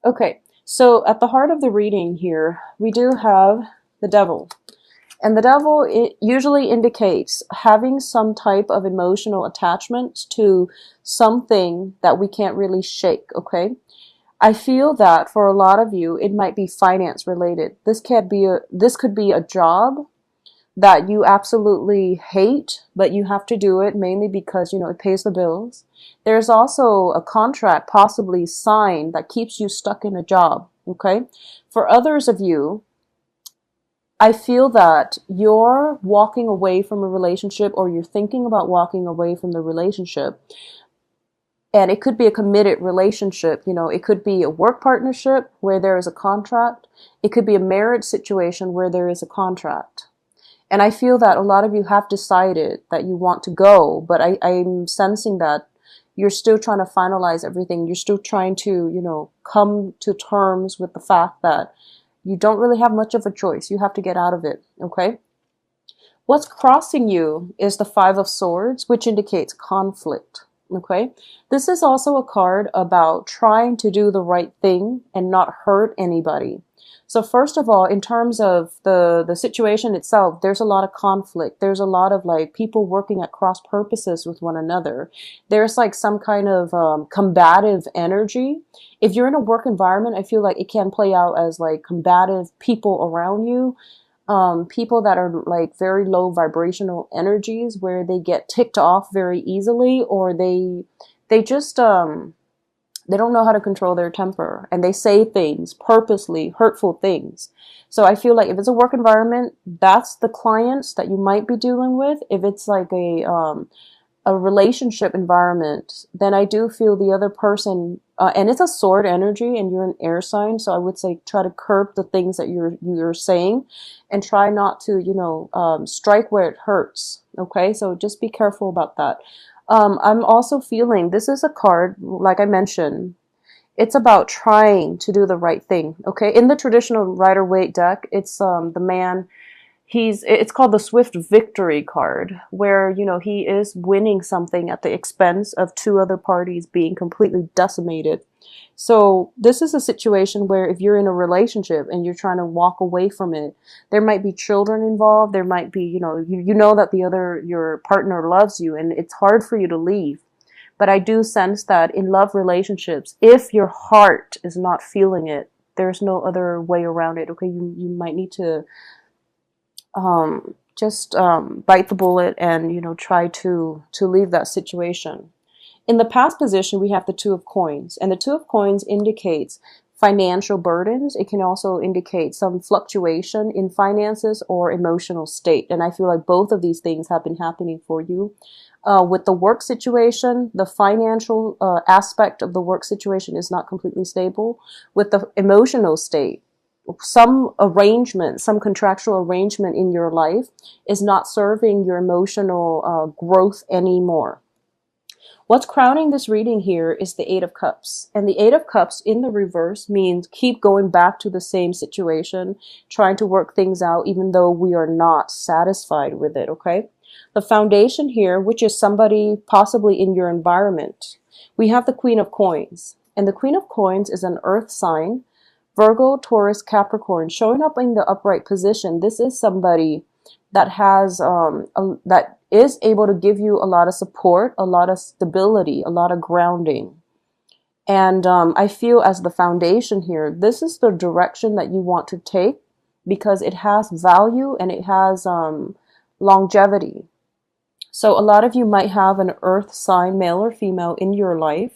Okay, so at the heart of the reading here, we do have the devil. And the devil, it usually indicates having some type of emotional attachment to something that we can't really shake, okay? I feel that for a lot of you, it might be finance related. This could be a job that you absolutely hate, but you have to do it mainly because, it pays the bills. There's also a contract possibly signed that keeps you stuck in a job, okay? For others of you, I feel that you're walking away from a relationship or you're thinking about walking away from the relationship. And it could be a committed relationship. It could be a work partnership where there is a contract. It could be a marriage situation where there is a contract. And I feel that a lot of you have decided that you want to go, but I'm sensing that you're still trying to finalize everything. You're still trying to, come to terms with the fact that you don't really have much of a choice. You have to get out of it, okay? What's crossing you is the Five of Swords, which indicates conflict, okay? This is also a card about trying to do the right thing and not hurt anybody. So first of all, in terms of the situation itself, there's a lot of conflict. There's a lot of like people working at cross purposes with one another. There's like some kind of combative energy. If you're in a work environment, I feel like it can play out as like combative people around you. People that are like very low vibrational energies where they get ticked off very easily, or they just they don't know how to control their temper, and they say things purposely, hurtful things. So I feel like if it's a work environment, that's the clients that you might be dealing with. If it's like a relationship environment, then I do feel the other person, and it's a sword energy, and you're an air sign, so I would say try to curb the things that you're saying, and try not to strike where it hurts. Okay, so just be careful about that. I'm also feeling this is a card, like I mentioned, it's about trying to do the right thing. Okay, in the traditional Rider-Waite deck, it's the man. It's called the Swift Victory card, where he is winning something at the expense of two other parties being completely decimated. So this is a situation where if you're in a relationship and you're trying to walk away from it, there might be children involved. There might be, you know that your partner loves you, and it's hard for you to leave. But I do sense that in love relationships, if your heart is not feeling it, there's no other way around it. Okay, you might need to just bite the bullet and try to leave that situation. In the past position, we have the Two of Coins, and the Two of Coins indicates financial burdens. It can also indicate some fluctuation in finances or emotional state, and I feel like both of these things have been happening for you. With the work situation, the financial aspect of the work situation is not completely stable. With the emotional state, some arrangement, some contractual arrangement in your life is not serving your emotional growth anymore. What's crowning this reading here is the Eight of Cups. And the Eight of Cups in the reverse means keep going back to the same situation, trying to work things out even though we are not satisfied with it, okay? The foundation here, which is somebody possibly in your environment, we have the Queen of Coins. And the Queen of Coins is an earth sign, Virgo, Taurus, Capricorn, showing up in the upright position. This is somebody that has that is able to give you a lot of support, a lot of stability, a lot of grounding. And I feel as the foundation here, this is the direction that you want to take because it has value and it has longevity. So a lot of you might have an earth sign, male or female, in your life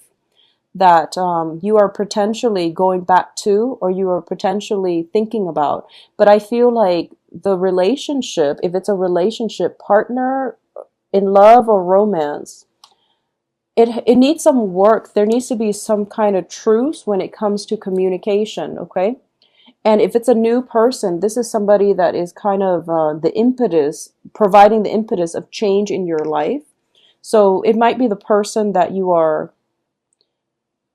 that you are potentially going back to, or you are potentially thinking about. But I feel like the relationship, if it's a relationship partner in love or romance, it needs some work. There needs to be some kind of truce when it comes to communication, okay? And if it's a new person, this is somebody that is kind of the impetus, providing the impetus of change in your life. So it might be the person that you are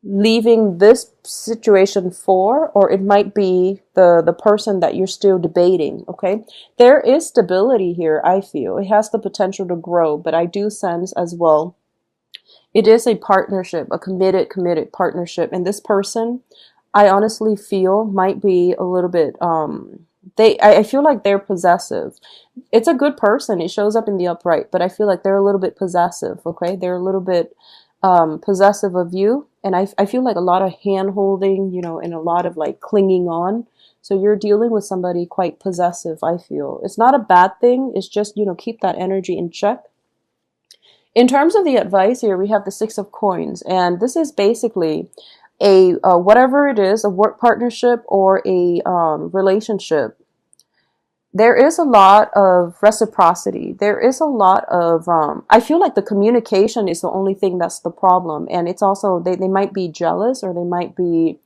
leaving this situation for, or it might be the person that you're still debating, okay? There is stability here, I feel. It has the potential to grow, but I do sense as well, it is a partnership, a committed partnership. And this person, I honestly feel might be a little bit, I feel like they're possessive. It's a good person. It shows up in the upright, but I feel like they're a little bit possessive. Okay. They're a little bit, possessive of you. And I feel like a lot of hand holding, you know, and a lot of like clinging on. So you're dealing with somebody quite possessive, I feel. It's not a bad thing. It's just, you know, keep that energy in check. In terms of the advice here, we have the Six of Coins, and this is basically a whatever it is, a work partnership or a relationship. There is a lot of reciprocity. There is a lot of, I feel like the communication is the only thing that's the problem. And it's also, they might be jealous or they might be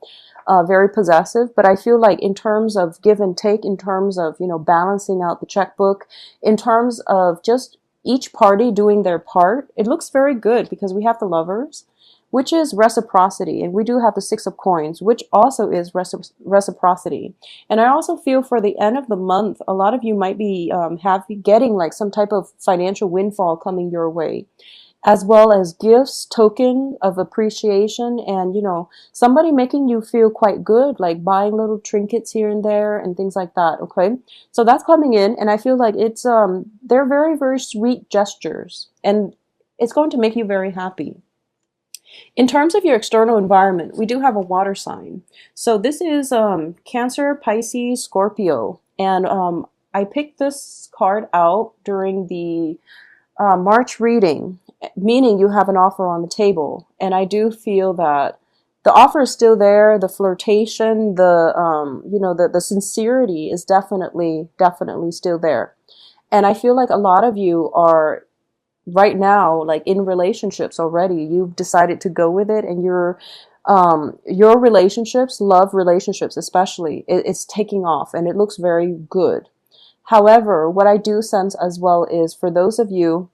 very possessive. But I feel like in terms of give and take, in terms of, you know, balancing out the checkbook, in terms of just each party doing their part, it looks very good because we have the Lovers, which is reciprocity. And we do have the Six of Coins, which also is reciprocity. And I also feel for the end of the month, a lot of you might be getting like some type of financial windfall coming your way, as well as gifts, token of appreciation, and, you know, somebody making you feel quite good, like buying little trinkets here and there and things like that. Okay. So that's coming in. And I feel like it's, they're very, very sweet gestures, and it's going to make you very happy. In terms of your external environment, we do have a water sign. So this is Cancer, Pisces, Scorpio. And I picked this card out during the March reading, meaning you have an offer on the table. And I do feel that the offer is still there. The flirtation, you know, the sincerity is definitely still there. And I feel like a lot of you are right now, like in relationships already. You've decided to go with it, and your relationships, love relationships especially, it's taking off and it looks very good. However, what I do sense as well is for those of you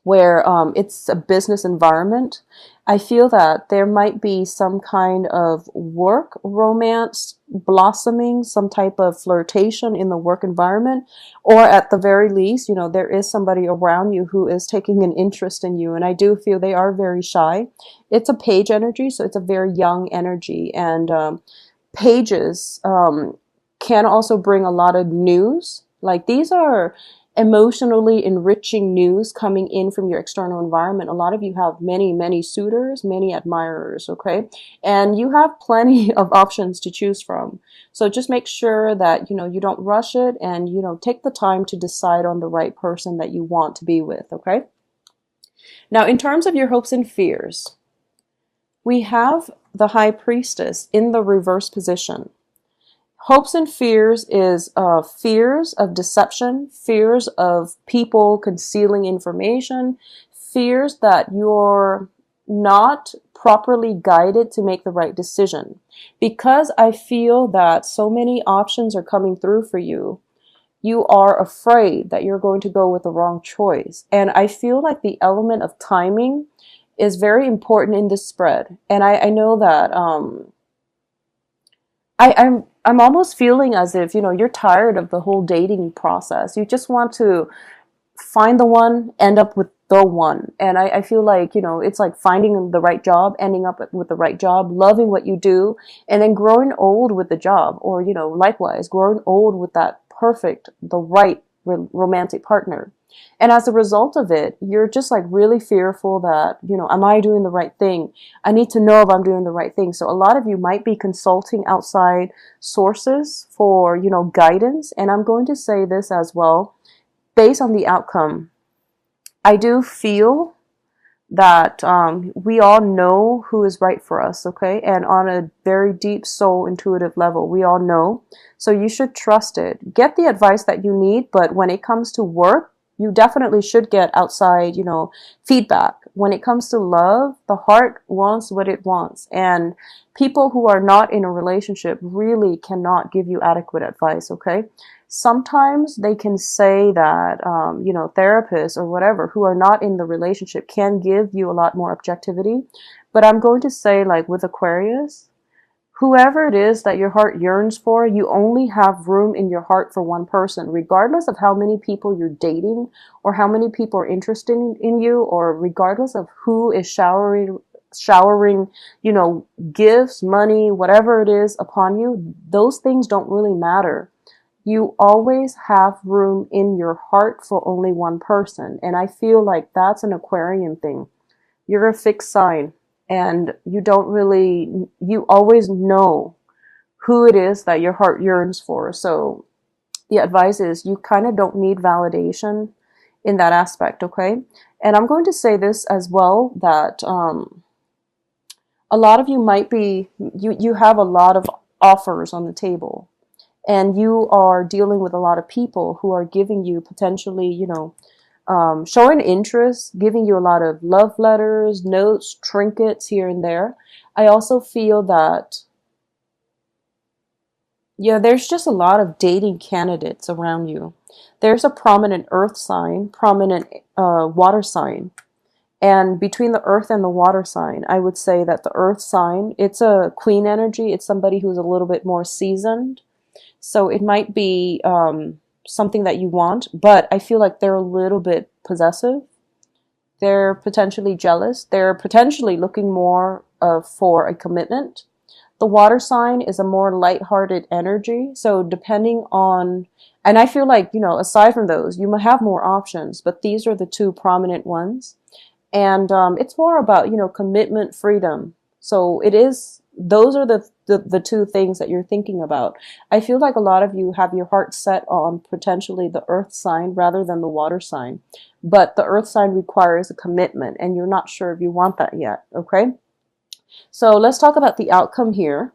where it's a business environment, I feel that there might be some kind of work romance blossoming, some type of flirtation in the work environment, or at the very least, you know, there is somebody around you who is taking an interest in you. And I do feel they are very shy. It's a page energy, so it's a very young energy. And pages can also bring a lot of news. Like these are emotionally enriching news coming in from your external environment. A lot of you have many, many suitors, many admirers, okay? And you have plenty of options to choose from. So just make sure that, you know, you don't rush it, and, you know, take the time to decide on the right person that you want to be with, okay? Now, in terms of your hopes and fears, we have the High Priestess in the reverse position. Hopes and fears is fears of deception, fears of people concealing information, fears that you're not properly guided to make the right decision. Because I feel that so many options are coming through for you, you are afraid that you're going to go with the wrong choice. And I feel like the element of timing is very important in this spread. And I know that I'm almost feeling as if, you know, you're tired of the whole dating process. You just want to find the one, end up with the one. And I feel like, you know, it's like finding the right job, ending up with the right job, loving what you do, and then growing old with the job. Or, you know, likewise, growing old with that perfect, the right romantic partner. And as a result of it, you're just like really fearful that, you know, am I doing the right thing? I need to know if I'm doing the right thing. So a lot of you might be consulting outside sources for, you know, guidance. And I'm going to say this as well, based on the outcome. I do feel that we all know who is right for us, okay? And on a very deep soul intuitive level, we all know. So you should trust it. Get the advice that you need, but when it comes to work, you definitely should get outside, you know, feedback. When it comes to love, the heart wants what it wants. And people who are not in a relationship really cannot give you adequate advice, okay? Sometimes they can say that, you know, therapists or whatever who are not in the relationship can give you a lot more objectivity. But I'm going to say, like with Aquarius, whoever it is that your heart yearns for, you only have room in your heart for one person, regardless of how many people you're dating or how many people are interested in you, or regardless of who is showering showering, gifts, money, whatever it is upon you, those things don't really matter. You always have room in your heart for only one person. And I feel like that's an Aquarian thing. You're a fixed sign, and you always know who it is that your heart yearns for. So the advice is you kind of don't need validation in that aspect, okay? And I'm going to say this as well, that a lot of you might be, you have a lot of offers on the table, and you are dealing with a lot of people who are giving you potentially, showing interest, giving you a lot of love letters, notes, trinkets here and there. I also feel that, yeah, there's just a lot of dating candidates around you. There's a prominent earth sign, prominent water sign. And between the earth and the water sign, I would say that the earth sign, it's a queen energy. It's somebody who's a little bit more seasoned. So it might be something that you want, but I feel like they're a little bit possessive. They're potentially jealous. They're potentially looking more for a commitment. The water sign is a more lighthearted energy. So depending on, and I feel like, aside from those, you might have more options, but these are the two prominent ones. And it's more about, commitment, freedom. So those are the two things that you're thinking about. I feel like a lot of you have your heart set on potentially the earth sign rather than the water sign. But the earth sign requires a commitment, and you're not sure if you want that yet, okay? So let's talk about the outcome here.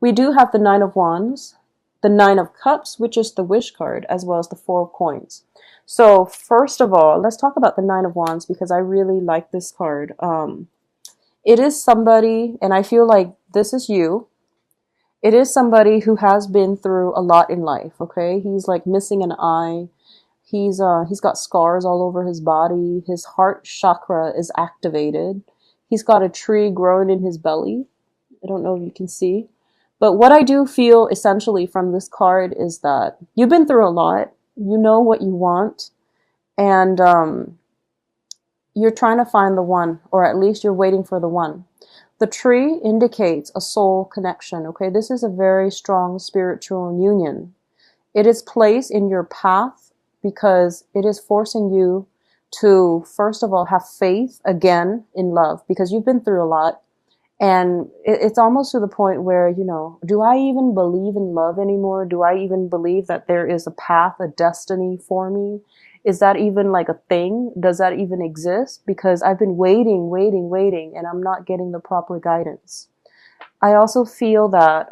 We do have the Nine of Wands, the Nine of Cups, which is the wish card, as well as the Four of Coins. So first of all, let's talk about the Nine of Wands, because I really like this card. It is somebody, and I feel like this is you. It is somebody who has been through a lot in life, okay? He's like missing an eye. He's got scars all over his body. His heart chakra is activated. He's got a tree growing in his belly. I don't know if you can see. But what I do feel essentially from this card is that you've been through a lot. You know what you want. And you're trying to find the one, or at least you're waiting for the one. The tree indicates a soul connection, okay? This is a very strong spiritual union. It is placed in your path because it is forcing you to, first of all, have faith again in love, because you've been through a lot. And it's almost to the point where, do I even believe in love anymore? Do I even believe that there is a path, a destiny for me? Is that even like a thing? Does that even exist? Because I've been waiting, and I'm not getting the proper guidance. I also feel that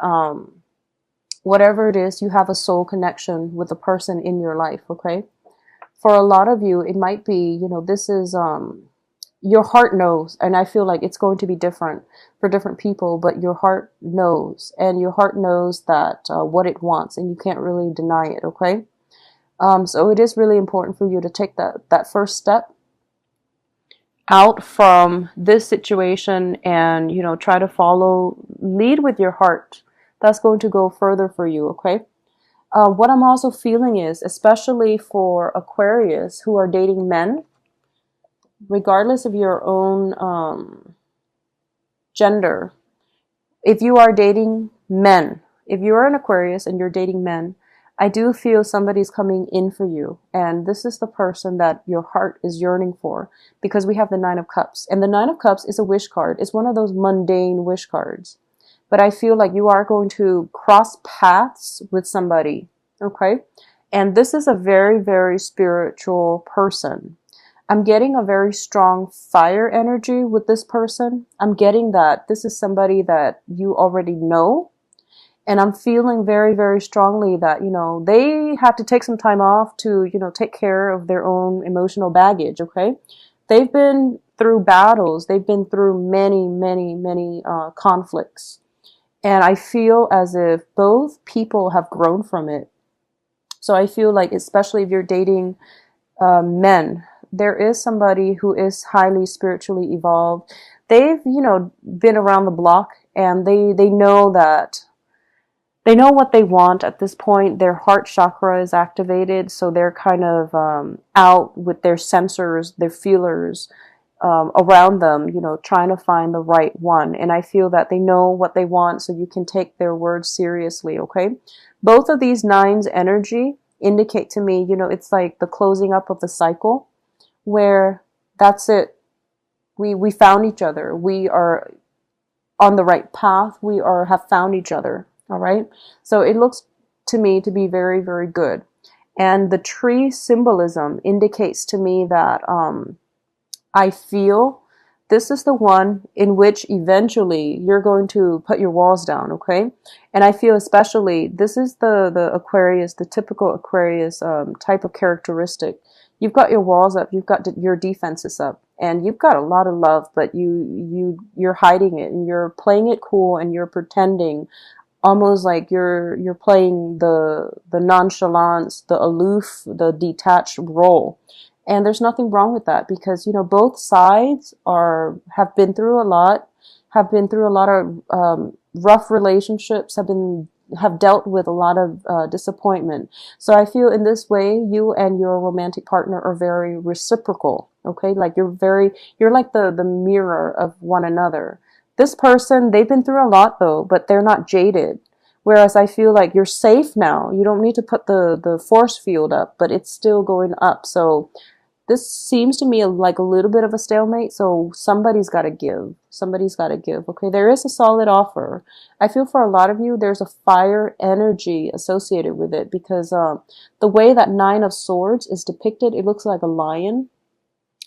whatever it is, you have a soul connection with a person in your life, okay? For a lot of you, it might be, this is, your heart knows, and I feel like it's going to be different for different people, but your heart knows, and your heart knows that what it wants, and you can't really deny it, okay? So it is really important for you to take that first step out from this situation and, try to lead with your heart. That's going to go further for you, okay? What I'm also feeling is, especially for Aquarius who are dating men, regardless of your own gender, if you are dating men, if you're an Aquarius and you're dating men, I do feel somebody's coming in for you. And this is the person that your heart is yearning for, because we have the Nine of Cups. And the Nine of Cups is a wish card. It's one of those mundane wish cards. But I feel like you are going to cross paths with somebody, okay? And this is a very, very spiritual person. I'm getting a very strong fire energy with this person. I'm getting that this is somebody that you already know. And I'm feeling very, very strongly that, they have to take some time off to, take care of their own emotional baggage, okay? They've been through battles. They've been through many, many, many conflicts. And I feel as if both people have grown from it. So I feel like, especially if you're dating men, there is somebody who is highly spiritually evolved. They've, been around the block, and they know that they know what they want at this point. Their heart chakra is activated, so they're kind of out with their sensors, their feelers, around them, you know, trying to find the right one. And I feel that they know what they want, so you can take their words seriously, okay? Both of these nines energy indicate to me, you know, it's like the closing up of the cycle where that's it. We found each other. We are on the right path. We are have found each other. All right. So it looks to me to be very, very good. And the tree symbolism indicates to me that I feel this is the one in which eventually you're going to put your walls down, okay? And I feel especially this is the Aquarius, the typical Aquarius type of characteristic. You've got your walls up, you've got your defenses up, and you've got a lot of love, but you're hiding it and you're playing it cool and you're pretending almost like you're playing the nonchalance, the aloof, the detached role. And there's nothing wrong with that because, you know, both sides have been through a lot, of rough relationships, have dealt with a lot of disappointment. So I feel in this way, you and your romantic partner are very reciprocal. Okay, like you're like the mirror of one another. This person, they've been through a lot though, but they're not jaded. Whereas I feel like you're safe now. You don't need to put the force field up, but it's still going up. So this seems to me like a little bit of a stalemate, so somebody's got to give. Somebody's got to give. Okay, there is a solid offer. I feel for a lot of you, there's a fire energy associated with it because the way that Nine of Swords is depicted, it looks like a lion.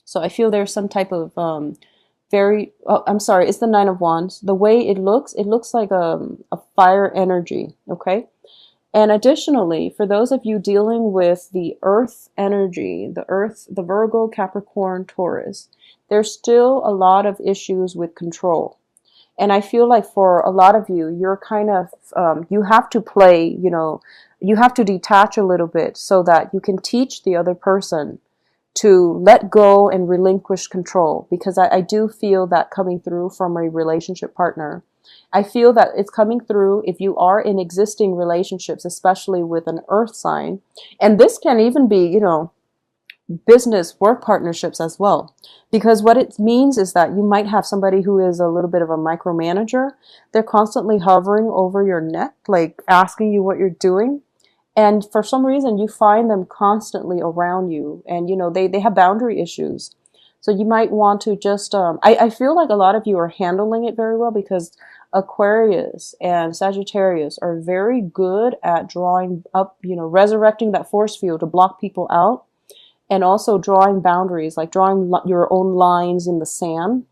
So I feel there's some type of I'm sorry, it's the Nine of Wands. The way it looks like a fire energy. Okay. And additionally, for those of you dealing with the earth energy, the Virgo, Capricorn, Taurus, there's still a lot of issues with control. And I feel like for a lot of you, you're kind of, you have to play, you know, you have to detach a little bit so that you can teach the other person to let go and relinquish control. Because I do feel that coming through from a relationship partner. I feel that it's coming through if you are in existing relationships, especially with an earth sign. And this can even be, you know, business work partnerships as well. Because what it means is that you might have somebody who is a little bit of a micromanager. They're constantly hovering over your neck, like asking you what you're doing. And for some reason, you find them constantly around you. And, you know, they have boundary issues. So you might want to just, I feel like a lot of you are handling it very well because Aquarius and Sagittarius are very good at drawing up, you know, resurrecting that force field to block people out and also drawing boundaries, like drawing your own lines in the sand.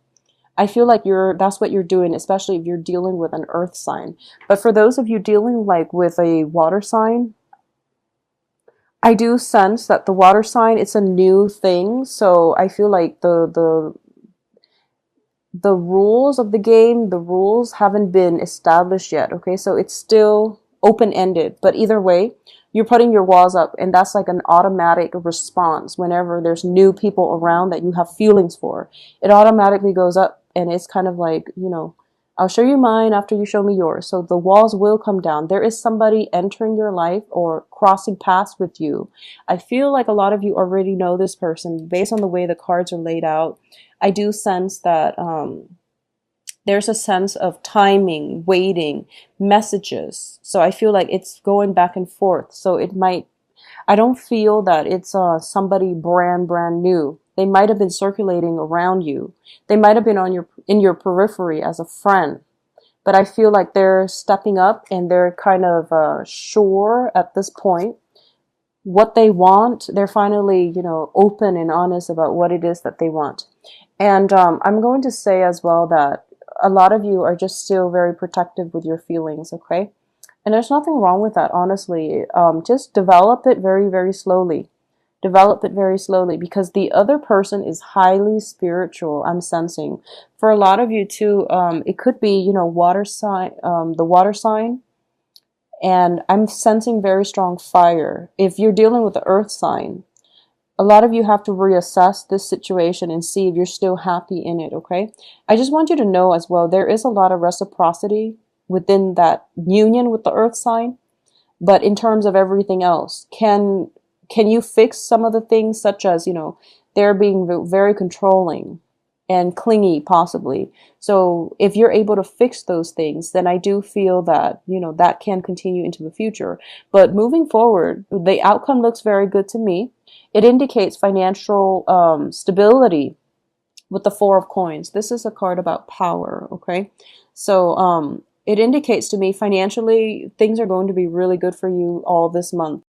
I feel like that's what you're doing, especially if you're dealing with an earth sign. But for those of you dealing like with a water sign, I do sense that the water sign, it's a new thing. So I feel like the rules of the game, the rules haven't been established yet. Okay. So it's still open-ended, but either way, you're putting your walls up and that's like an automatic response whenever there's new people around that you have feelings for. It automatically goes up and it's kind of like, you know, I'll show you mine after you show me yours. So the walls will come down. There is somebody entering your life or crossing paths with you. I feel like a lot of you already know this person based on the way the cards are laid out. I do sense that there's a sense of timing, waiting, messages. So I feel like it's going back and forth. So I don't feel that it's somebody brand new. They might have been circulating around you. They might have been in your periphery as a friend. But I feel like they're stepping up and they're kind of sure at this point what they want. They're finally, you know, open and honest about what it is that they want. And I'm going to say as well that a lot of you are just still very protective with your feelings, okay? And there's nothing wrong with that, honestly. Just develop it very, very slowly. Develop it very slowly because the other person is highly spiritual, I'm sensing. For a lot of you too, it could be, you know, water sign, the water sign. And I'm sensing very strong fire. If you're dealing with the earth sign, a lot of you have to reassess this situation and see if you're still happy in it, okay? I just want you to know as well, there is a lot of reciprocity within that union with the earth sign. But in terms of everything else, can you fix some of the things such as, you know, they're being very controlling? and clingy possibly. So if you're able to fix those things, then I do feel that, that can continue into the future. But moving forward, the outcome looks very good to me. It indicates financial stability with the Four of Coins. This is a card about power, okay? So it indicates to me financially things are going to be really good for you all this month.